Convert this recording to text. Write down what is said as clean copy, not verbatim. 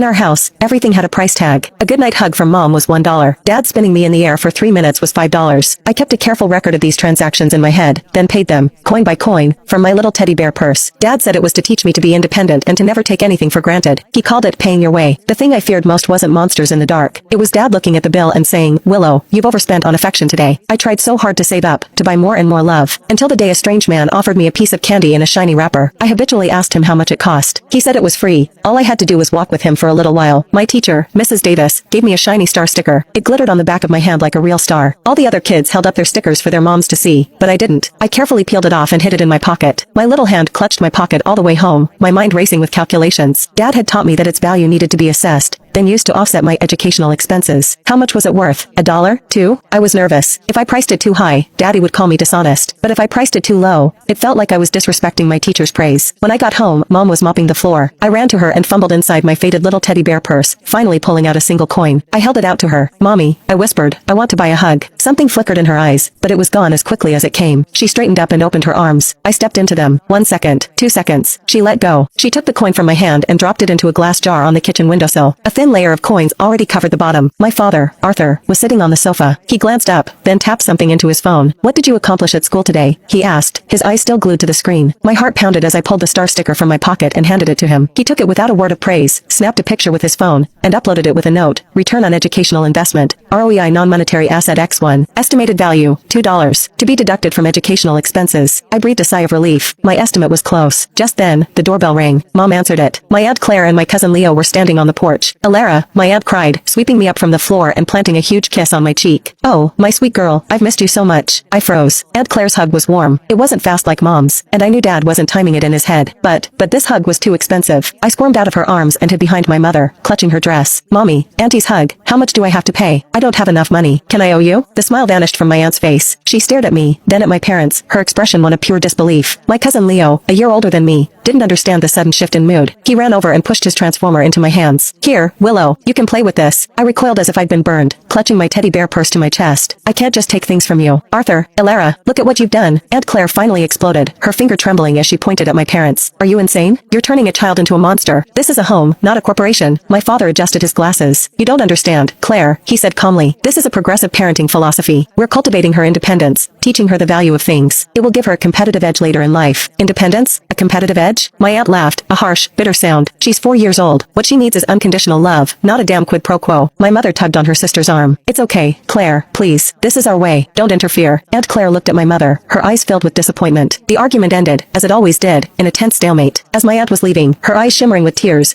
In our house, everything had a price tag. A goodnight hug from mom was $1. Dad spinning me in the air for 3 minutes was $5. I kept a careful record of these transactions in my head, then paid them, coin by coin, from my little teddy bear purse. Dad said it was to teach me to be independent and to never take anything for granted. He called it paying your way. The thing I feared most wasn't monsters in the dark. It was Dad looking at the bill and saying, "Willow, you've overspent on affection today." I tried so hard to save up, to buy more and more love, until the day a strange man offered me a piece of candy in a shiny wrapper. I habitually asked him how much it cost. He said it was free. All I had to do was walk with him for a little while. My teacher, Mrs. Davis, gave me a shiny star sticker. It glittered on the back of my hand like a real star. All the other kids held up their stickers for their moms to see, but I didn't. I carefully peeled it off and hid it in my pocket. My little hand clutched my pocket all the way home, my mind racing with calculations. Dad had taught me that its value needed to be assessed, then used to offset my educational expenses. How much was it worth? $1? $2? I was nervous. If I priced it too high, Daddy would call me dishonest. But if I priced it too low, it felt like I was disrespecting my teacher's praise. When I got home, Mom was mopping the floor. I ran to her and fumbled inside my faded little teddy bear purse, finally pulling out a single coin. I held it out to her. "Mommy," I whispered, "I want to buy a hug." Something flickered in her eyes, but it was gone as quickly as it came. She straightened up and opened her arms. I stepped into them. 1 second, 2 seconds. She let go. She took the coin from my hand and dropped it into a glass jar on the kitchen windowsill. A thin layer of coins already covered the bottom. My father, Arthur, was sitting on the sofa. He glanced up, then tapped something into his phone. "What did you accomplish at school today?" he asked, his eyes still glued to the screen. My heart pounded as I pulled the star sticker from my pocket and handed it to him. He took it without a word of praise, snapped a picture with his phone, and uploaded it with a note. "Return on educational investment. ROEI non-monetary asset X1. Estimated value, $2. To be deducted from educational expenses." I breathed a sigh of relief. My estimate was close. Just then, the doorbell rang. Mom answered it. My Aunt Claire and my cousin Leo were standing on the porch. "Alara," my aunt cried, sweeping me up from the floor and planting a huge kiss on my cheek. "Oh, my sweet girl, I've missed you so much." I froze. Aunt Claire's hug was warm. It wasn't fast like Mom's, and I knew Dad wasn't timing it in his head. But this hug was too expensive. I squirmed out of her arms and hid behind my mother, clutching her dress. "Mommy, Auntie's hug. How much do I have to pay? I don't have enough money. Can I owe you?" The smile vanished from my aunt's face. She stared at me, then at my parents, her expression one of pure disbelief. My cousin Leo, a year older than me, didn't understand the sudden shift in mood. He ran over and pushed his transformer into my hands. "Here, Willow, you can play with this." I recoiled as if I'd been burned, clutching my teddy bear purse to my chest. "I can't just take things from you. Arthur, Alara, look at what you've done." Aunt Claire finally exploded, her finger trembling as she pointed at my parents. "Are you insane? You're turning a child into a monster. This is a home, not a corporation." My father adjusted his glasses. "You don't understand, Claire," he said calmly. "This is a progressive parenting philosophy. We're cultivating her independence, teaching her the value of things. It will give her a competitive edge later in life." "Independence? A competitive edge?" My aunt laughed, a harsh, bitter sound. "She's 4 years old. What she needs is unconditional love, not a damn quid pro quo." My mother tugged on her sister's arm. "It's okay, Claire, please. This is our way. Don't interfere." Aunt Claire looked at my mother, her eyes filled with disappointment. The argument ended, as it always did, in a tense stalemate. As my aunt was leaving, her eyes shimmering with tears,